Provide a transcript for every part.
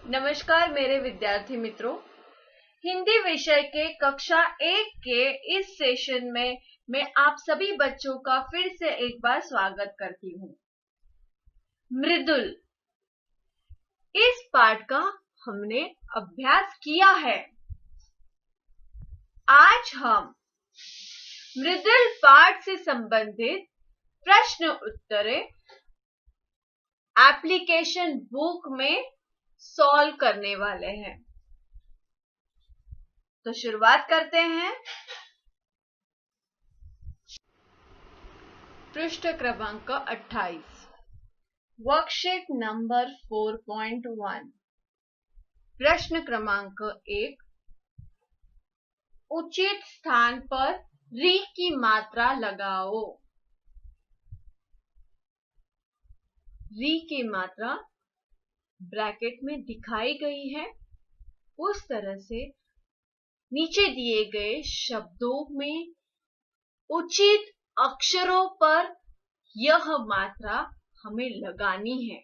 नमस्कार मेरे विद्यार्थी मित्रों, हिंदी विषय के कक्षा 1 के इस सेशन में मैं आप सभी बच्चों का फिर से एक बार स्वागत करती हूँ। मृदुल, इस पाठ का हमने अभ्यास किया है। आज हम मृदुल पाठ से संबंधित प्रश्न उत्तरें एप्लीकेशन बुक में सॉल्व करने वाले हैं। तो शुरुआत करते हैं। पृष्ठ क्रमांक 28, वर्कशीट नंबर 4.1, प्रश्न क्रमांक 1, उचित स्थान पर री की मात्रा लगाओ। री की मात्रा ब्रैकेट में दिखाई गई है। उस तरह से नीचे दिए गए शब्दों में उचित अक्षरों पर यह मात्रा हमें लगानी है।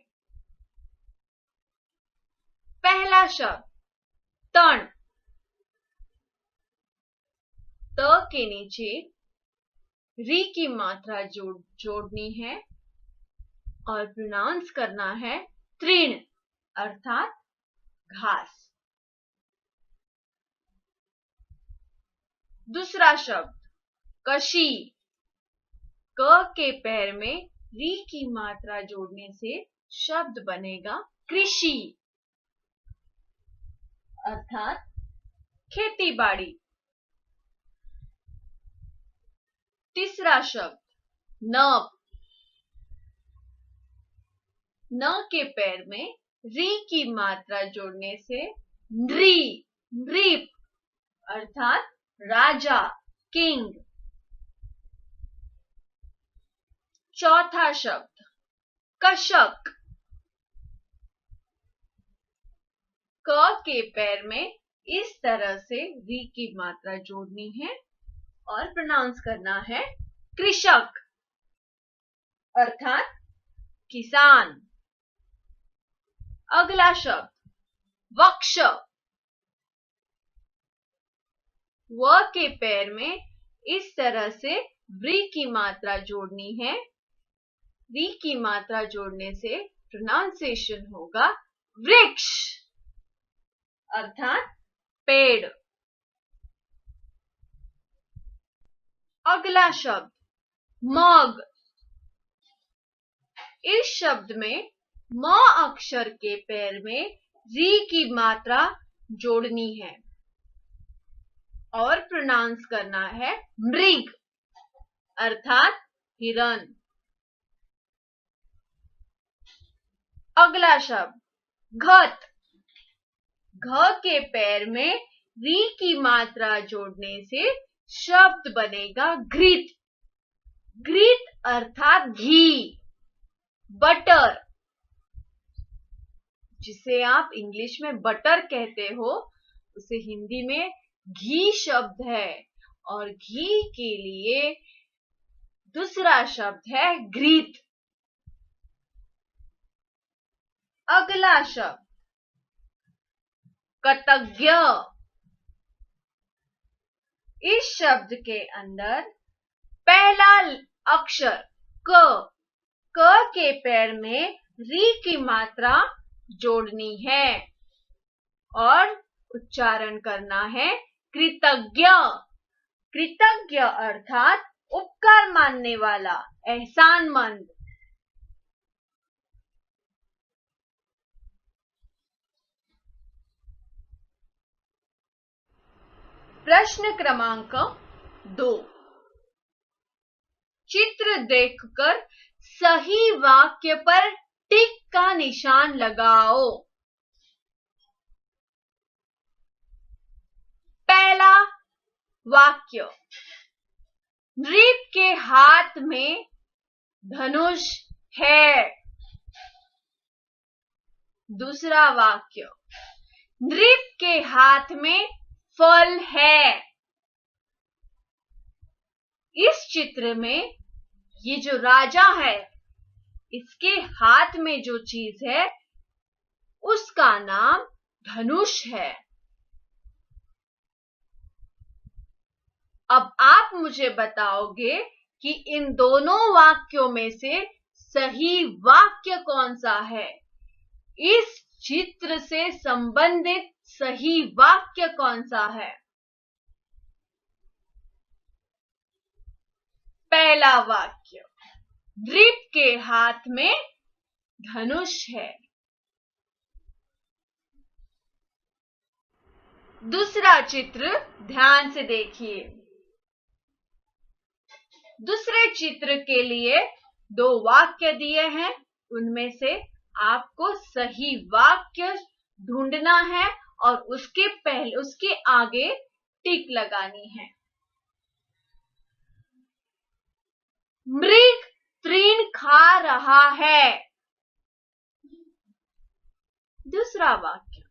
पहला शब्द तण, त के नीचे री की मात्रा जोड़नी है और प्रोनाउंस करना है तृण अर्थात घास। दूसरा शब्द कशी, क के पैर में री की मात्रा जोड़ने से शब्द बनेगा कृषि अर्थात खेती बाड़ी। तीसरा शब्द नभ, न के पैर में री की मात्रा जोड़ने से नृ, नृप अर्थात राजा, किंग। चौथा शब्द कशक, क के पैर में इस तरह से री की मात्रा जोड़नी है और प्रोनाउंस करना है कृषक अर्थात किसान। अगला शब्द वक्ष, व के पैर में इस तरह से व्री की मात्रा जोड़नी है। री की मात्रा जोड़ने से प्रोनाउंसिएशन होगा वृक्ष अर्थात पेड़। अगला शब्द मग, इस शब्द में म अक्षर के पैर में री की मात्रा जोड़नी है और प्रोनाउंस करना है मृग अर्थात हिरण। अगला शब्द घत, घ के पैर में री की मात्रा जोड़ने से शब्द बनेगा घृत, घृत अर्थात घी, बटर, जिसे आप इंग्लिश में बटर कहते हो उसे हिंदी में घी शब्द है और घी के लिए दूसरा शब्द है घृत। अगला शब्द कृतज्ञ, इस शब्द के अंदर पहला अक्षर क के पैर में री की मात्रा जोड़नी है और उच्चारण करना है कृतज्ञ, कृतज्ञ अर्थात उपकार मानने वाला, एहसानमंद। प्रश्न क्रमांक 2, चित्र देखकर सही वाक्य पर टिक का निशान लगाओ। पहला वाक्य, नृप के हाथ में धनुष है। दूसरा वाक्य, नृप के हाथ में फल है। इस चित्र में ये जो राजा है इसके हाथ में जो चीज है उसका नाम धनुष है। अब आप मुझे बताओगे कि इन दोनों वाक्यों में से सही वाक्य कौन सा है। इस चित्र से संबंधित सही वाक्य कौन सा है। पहला वाक्य, द्वीप के हाथ में धनुष है। दूसरा चित्र ध्यान से देखिए। दूसरे चित्र के लिए 2 वाक्य दिए हैं, उनमें से आपको सही वाक्य ढूंढना है और उसके आगे टिक लगानी है। मृग तृण खा रहा है। दूसरा वाक्य,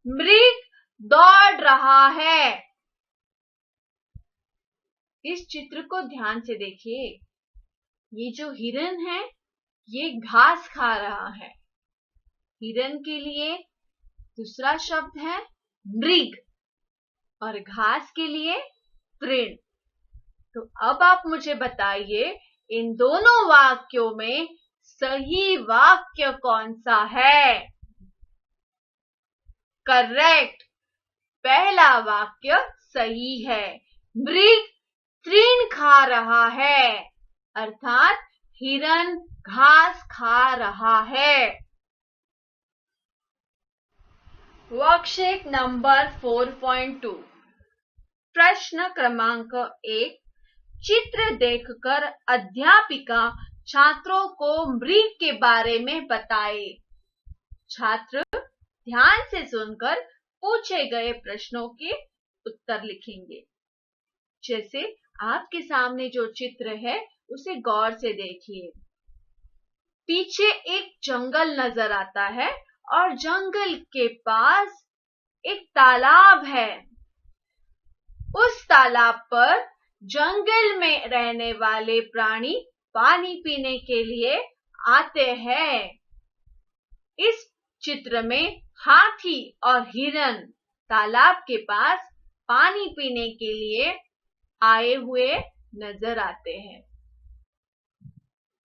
मृग दौड़ रहा है। इस चित्र को ध्यान से देखिए। ये जो हिरन है ये घास खा रहा है। हिरन के लिए दूसरा शब्द है मृग और घास के लिए तृण। तो अब आप मुझे बताइए इन दोनों वाक्यों में सही वाक्य कौन सा है। करेक्ट, पहला वाक्य सही है। मृग तृण खा रहा है, अर्थात हिरन घास खा रहा है। वर्कशीट नंबर 4.2, प्रश्न क्रमांक 1, चित्र देखकर अध्यापिका छात्रों को मृग के बारे में बताए। छात्र ध्यान से सुनकर पूछे गए प्रश्नों के उत्तर लिखेंगे। जैसे आपके सामने जो चित्र है उसे गौर से देखिए। पीछे एक जंगल नजर आता है और जंगल के पास एक तालाब है। उस तालाब पर जंगल में रहने वाले प्राणी पानी पीने के लिए आते हैं। इस चित्र में हाथी और हिरन तालाब के पास पानी पीने के लिए आए हुए नजर आते हैं।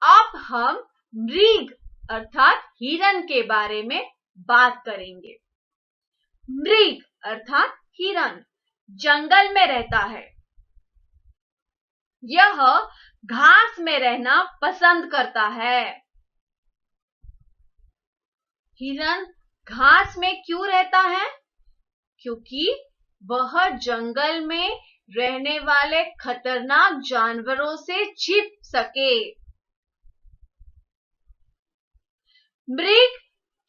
अब हम मृग अर्थात हिरन के बारे में बात करेंगे। मृग अर्थात हिरन जंगल में रहता है। यह घास में रहना पसंद करता है। हिरन घास में क्यों रहता है? क्योंकि वह जंगल में रहने वाले खतरनाक जानवरों से छिप सके। मृग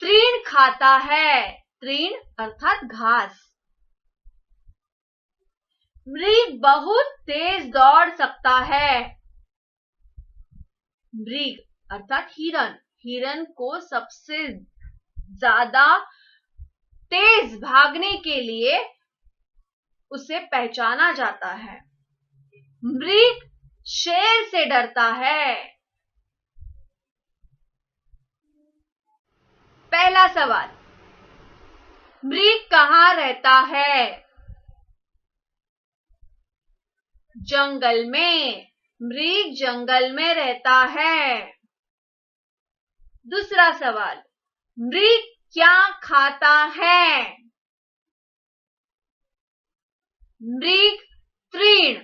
तृण खाता है। तृण अर्थात घास। मृग बहुत तेज दौड़ सकता है। मृग अर्थात हिरन। हिरन को सबसे ज्यादा तेज भागने के लिए उसे पहचाना जाता है। मृग शेर से डरता है। पहला सवाल, मृग कहाँ रहता है? जंगल में। मृग जंगल में रहता है। दूसरा सवाल, मृग क्या खाता है? मृग तृण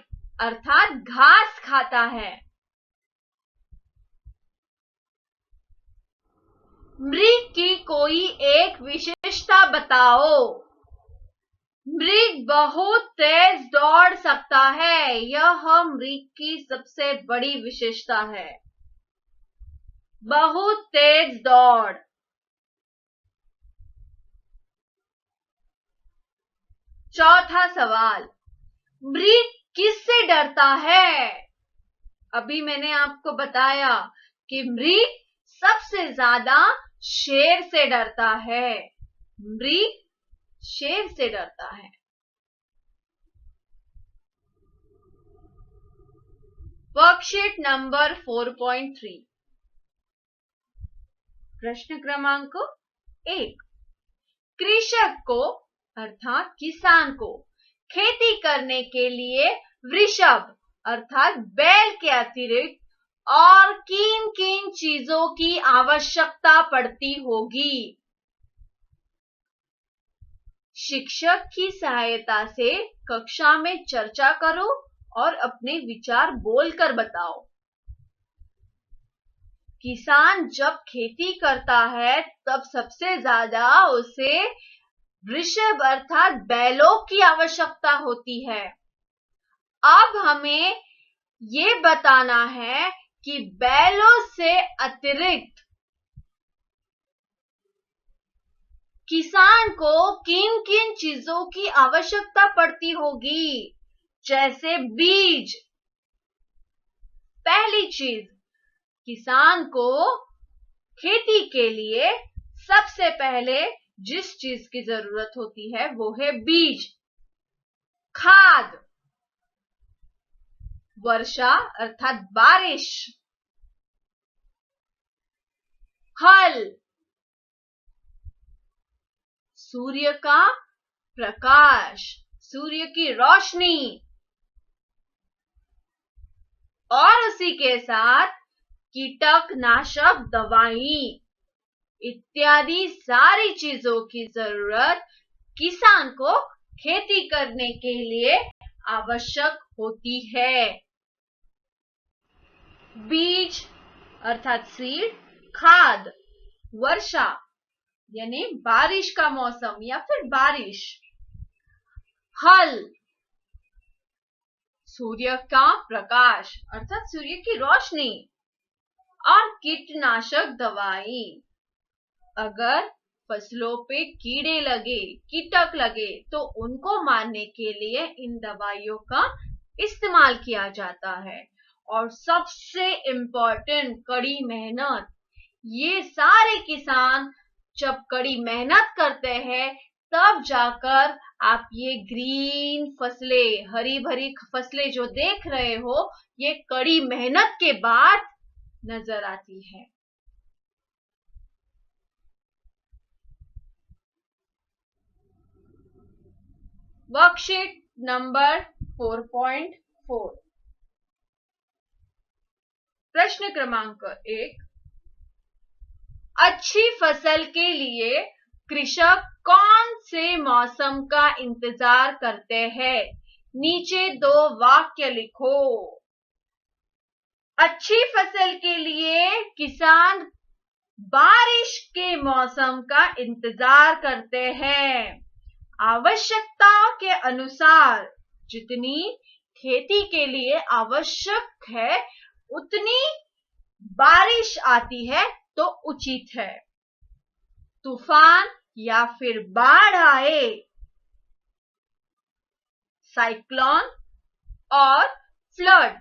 अर्थात घास खाता है। मृग की कोई एक विशेषता बताओ। मृग बहुत तेज दौड़ सकता है। यह मृग की सबसे बड़ी विशेषता है। बहुत तेज दौड़। चौथा सवाल, मृग किससे डरता है? अभी मैंने आपको बताया कि मृग सबसे ज्यादा शेर से डरता है। मृग शेर से डरता है। वर्कशीट नंबर 4.3, प्रश्न क्रमांक 1, कृषि कृषक को अर्थात किसान को खेती करने के लिए वृषभ अर्थात बैल के अतिरिक्त और किन किन चीजों की आवश्यकता पड़ती होगी? शिक्षक की सहायता से कक्षा में चर्चा करो और अपने विचार बोलकर बताओ। किसान जब खेती करता है तब सबसे ज्यादा उसे वृषभ अर्थात बैलों की आवश्यकता होती है। अब हमें ये बताना है कि बैलों से अतिरिक्त किसान को किन किन चीजों की आवश्यकता पड़ती होगी, जैसे बीज। पहली चीज, किसान को खेती के लिए सबसे पहले जिस चीज की जरूरत होती है वो है बीज। खाद, वर्षा अर्थात बारिश। हल, सूर्य का प्रकाश, सूर्य की रोशनी। और उसी के साथ कीटनाशक दवाई इत्यादि सारी चीजों की जरूरत किसान को खेती करने के लिए आवश्यक होती है। बीज अर्थात सीड, खाद, वर्षा यानी बारिश का मौसम या फिर बारिश, हल, सूर्य का प्रकाश अर्थात सूर्य की रोशनी, और कीटनाशक दवाई। अगर फसलों पे कीड़े लगे, कीटक लगे तो उनको मारने के लिए इन दवाइयों का इस्तेमाल किया जाता है। और सबसे इम्पोर्टेंट, कड़ी मेहनत। ये सारे किसान जब कड़ी मेहनत करते हैं तब जाकर आप ये ग्रीन फसलें, हरी भरी फसलें जो देख रहे हो, ये कड़ी मेहनत के बाद नजर आती है। वर्कशीट नंबर 4.4, प्रश्न क्रमांक 1, अच्छी फसल के लिए कृषक कौन से मौसम का इंतजार करते हैं? नीचे 2 वाक्य लिखो। अच्छी फसल के लिए किसान बारिश के मौसम का इंतजार करते हैं। आवश्यकताओं के अनुसार जितनी खेती के लिए आवश्यक है उतनी बारिश आती है तो उचित है। तूफान या फिर बाढ़ आए, साइक्लोन और फ्लड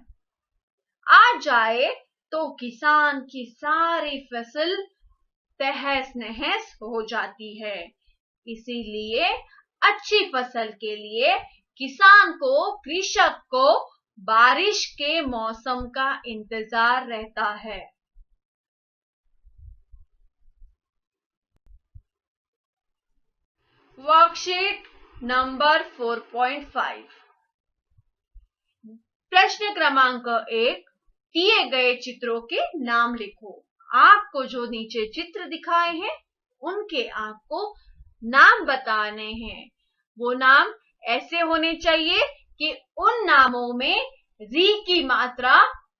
आ जाए तो किसान की सारी फसल तहस नहस हो जाती है। इसीलिए अच्छी फसल के लिए किसान को, कृषक को बारिश के मौसम का इंतजार रहता है। वर्कशीट नंबर 4.5, प्रश्न क्रमांक 1, दिए गए चित्रों के नाम लिखो। आपको जो नीचे चित्र दिखाए हैं उनके आपको नाम बताने हैं। वो नाम ऐसे होने चाहिए कि उन नामों में री की मात्रा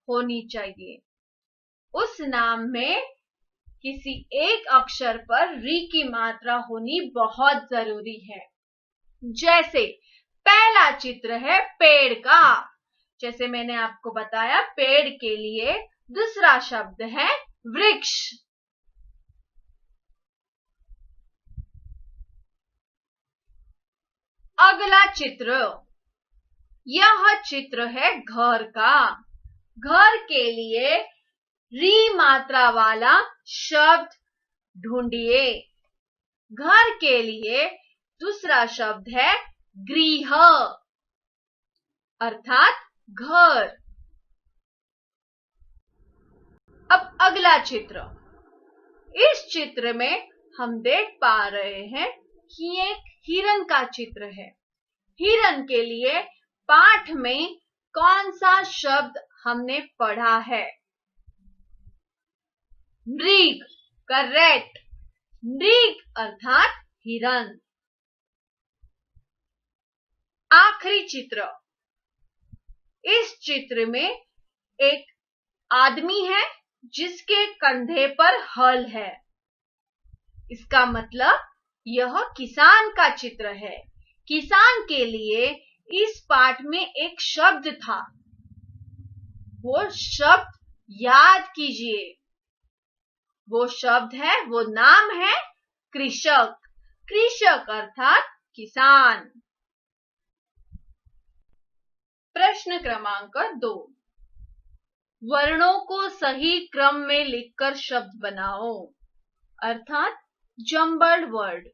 होनी चाहिए। उस नाम में किसी एक अक्षर पर री की मात्रा होनी बहुत जरूरी है। जैसे पहला चित्र है पेड़ का, जैसे मैंने आपको बताया पेड़ के लिए दूसरा शब्द है वृक्ष। अगला चित्र, यह चित्र है घर का। घर के लिए री मात्रा वाला शब्द ढूंढिए। घर के लिए दूसरा शब्द है गृह अर्थात घर। अब अगला चित्र, इस चित्र में हम देख पा रहे हैं ये एक हिरन का चित्र है। हिरन के लिए पाठ में कौन सा शब्द हमने पढ़ा है? मृग, करेक्ट। मृग अर्थात हिरन। आखिरी चित्र। इस चित्र में एक आदमी है जिसके कंधे पर हल है। इसका मतलब यह किसान का चित्र है। किसान के लिए इस पाठ में एक शब्द था। वो शब्द याद कीजिए। वो शब्द है, वो नाम है कृषक। कृषक अर्थात किसान। प्रश्न क्रमांक 2। वर्णों को सही क्रम में लिखकर शब्द बनाओ, अर्थात जम्बल्ड वर्ड।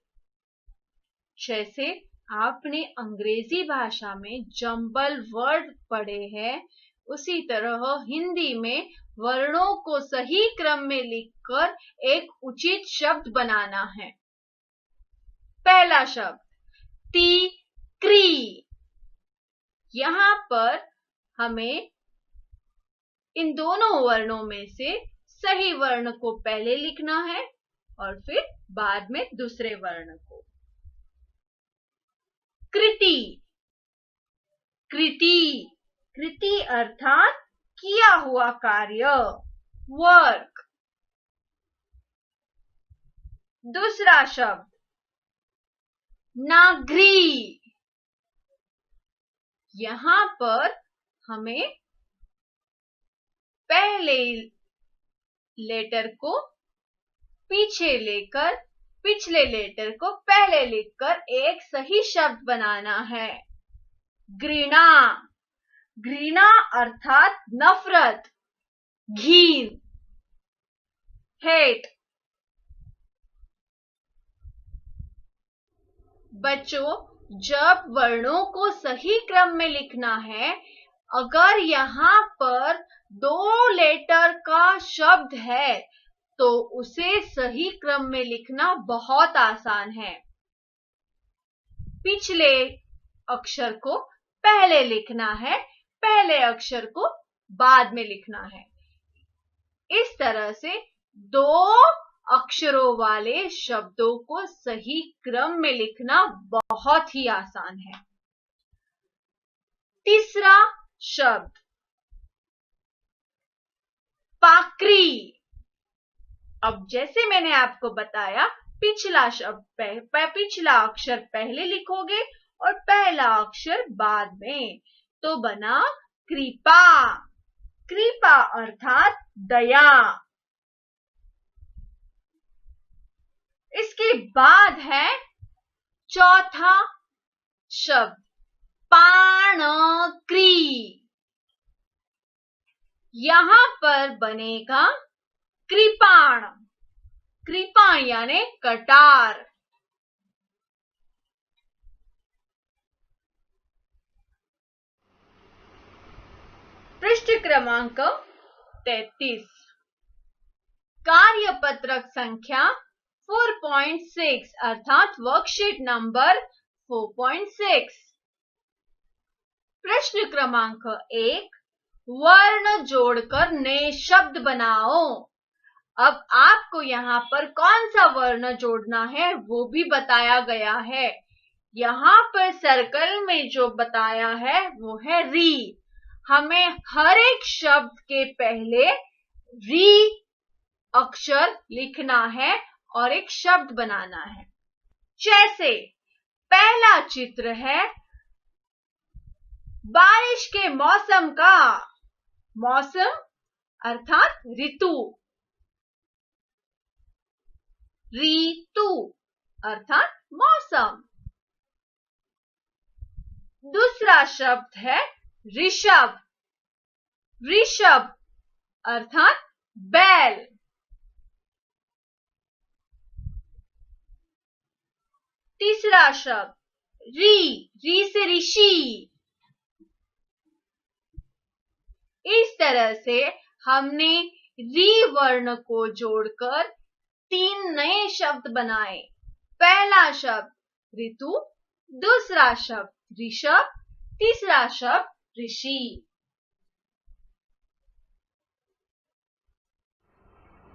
जैसे आपने अंग्रेजी भाषा में जम्बल्ड वर्ड पढ़े हैं, उसी तरह हिंदी में वर्णों को सही क्रम में लिखकर एक उचित शब्द बनाना है। पहला शब्द तीक्री। यहां पर हमें इन दोनों वर्णों में से सही वर्ण को पहले लिखना है और फिर बाद में दूसरे वर्ण को। कृति। कृति, कृति अर्थात किया हुआ कार्य, वर्क। दूसरा शब्द नाघ्री। यहां पर हमें पहले लेटर को पीछे लेकर पिछले लेटर को पहले लिखकर एक सही शब्द बनाना है। घृणा। घृणा अर्थात नफरत, घिन, हेट। बच्चों, जब वर्णों को सही क्रम में लिखना है, अगर यहाँ पर 2 लेटर का शब्द है तो उसे सही क्रम में लिखना बहुत आसान है। पिछले अक्षर को पहले लिखना है, पहले अक्षर को बाद में लिखना है। इस तरह से 2 अक्षरों वाले शब्दों को सही क्रम में लिखना बहुत ही आसान है। तीसरा शब्द पाकरी। अब जैसे मैंने आपको बताया, पिछला अक्षर पहले लिखोगे और पहला अक्षर बाद में, तो बना कृपा। कृपा अर्थात दया। इसके बाद है चौथा शब्द पाणक्री। यहां पर बनेगा कृपाण। कृपाण यानी कटार। पृष्ठ क्रमांक 33। कार्यपत्रक संख्या 4.6 अर्थात वर्कशीट नंबर 4.6। प्रश्न क्रमांक 1। वर्ण जोड़कर नए शब्द बनाओ। अब आपको यहाँ पर कौन सा वर्ण जोड़ना है वो भी बताया गया है। यहाँ पर सर्कल में जो बताया है वो है री। हमें हर एक शब्द के पहले री अक्षर लिखना है और एक शब्द बनाना है। जैसे पहला चित्र है बारिश के मौसम का। मौसम अर्थात ऋतु। ऋतु अर्थात मौसम। दूसरा शब्द है ऋषभ। ऋषभ अर्थात बैल। तीसरा शब्द री से ऋषि। इस तरह से हमने री वर्ण को जोड़कर 3 नए शब्द बनाए। पहला शब्द ऋतु, दूसरा शब्द ऋषभ, तीसरा शब्द ऋषि।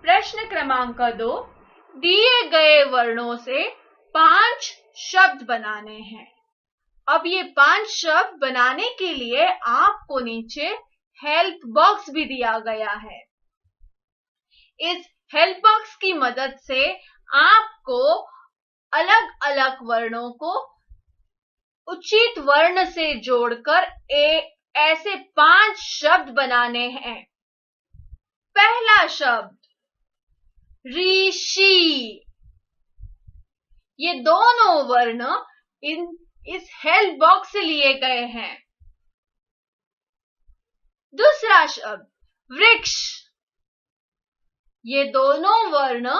प्रश्न क्रमांक 2, दिए गए वर्णों से 5 शब्द बनाने हैं। अब ये 5 शब्द बनाने के लिए आपको नीचे हेल्प बॉक्स भी दिया गया है। इस हेल्प बॉक्स की मदद से आपको अलग अलग वर्णों को उचित वर्ण से जोड़कर ऐसे 5 शब्द बनाने हैं। पहला शब्द ऋषि। ये दोनों वर्ण इस हेल्प बॉक्स से लिए गए हैं। दूसरा शब्द वृक्ष। ये दोनों वर्ण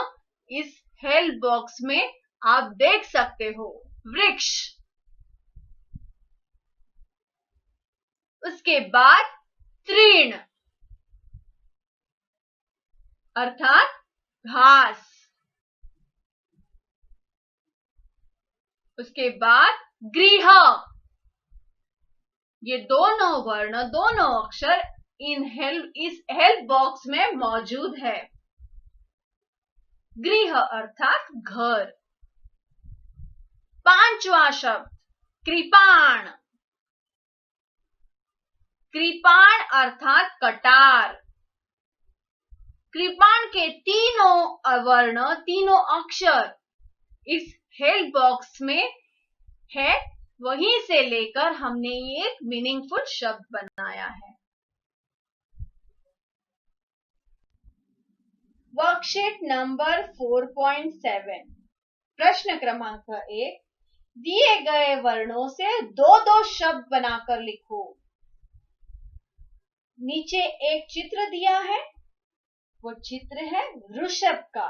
इस हेल्प बॉक्स में आप देख सकते हो, वृक्ष। उसके बाद तृण अर्थात घास। उसके बाद गृह। ये दोनों वर्ण, दोनों अक्षर इस हेल्प बॉक्स में मौजूद है। गृह अर्थात घर। पांचवा शब्द कृपाण। कृपाण अर्थात कटार। कृपाण के तीनों वर्ण, तीनों अक्षर इस हेल्प बॉक्स में है। वहीं से लेकर हमने ये एक मीनिंगफुल शब्द बनाया है। वर्कशीट नंबर 4.7, प्रश्न क्रमांक 1, दिए गए वर्णों से 2-2 शब्द बनाकर लिखो। नीचे एक चित्र दिया है, वो चित्र है वृषभ का।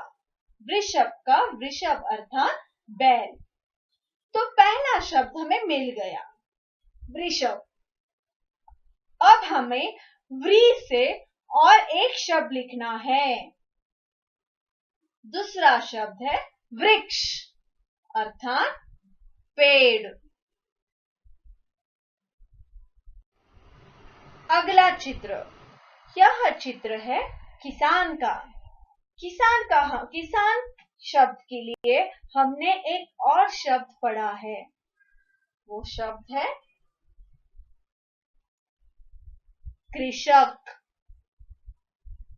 वृषभ का, वृषभ अर्थात बैल। तो पहला शब्द हमें मिल गया, वृषभ। अब हमें व्री से और एक शब्द लिखना है। दूसरा शब्द है वृक्ष अर्थात पेड़। अगला चित्र, यह चित्र है किसान का। किसान शब्द के लिए हमने एक और शब्द पढ़ा है, वो शब्द है कृषक।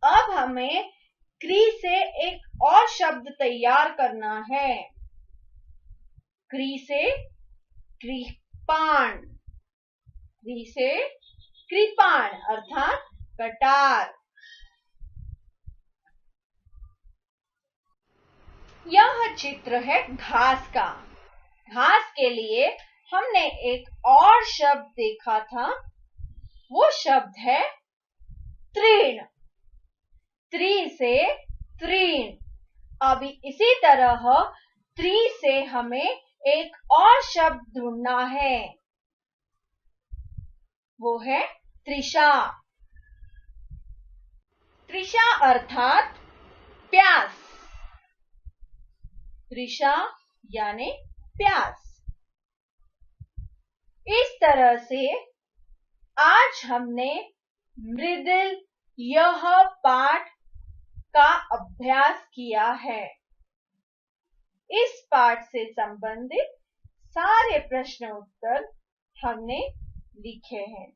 अब हमें कृ से एक और शब्द तैयार करना है। कृ से कृपाण। कृ से कृपाण अर्थात कटार। यह चित्र है घास का। घास के लिए हमने एक और शब्द देखा था, वो शब्द है तृण। त्रि से तृण। अभी इसी तरह त्रि से हमें एक और शब्द ढूंढना है, वो है तृषा। तृषा अर्थात प्यास। तृषा यानी प्यास। इस तरह से आज हमने मृदुल यह पाठ का अभ्यास किया है। इस पाठ से संबंधित सारे प्रश्न उत्तर हमने लिखे हैं।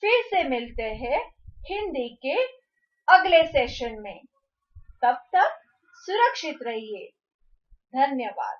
फिर से मिलते हैं हिंदी के अगले सेशन में। तब तक सुरक्षित रहिए। धन्यवाद।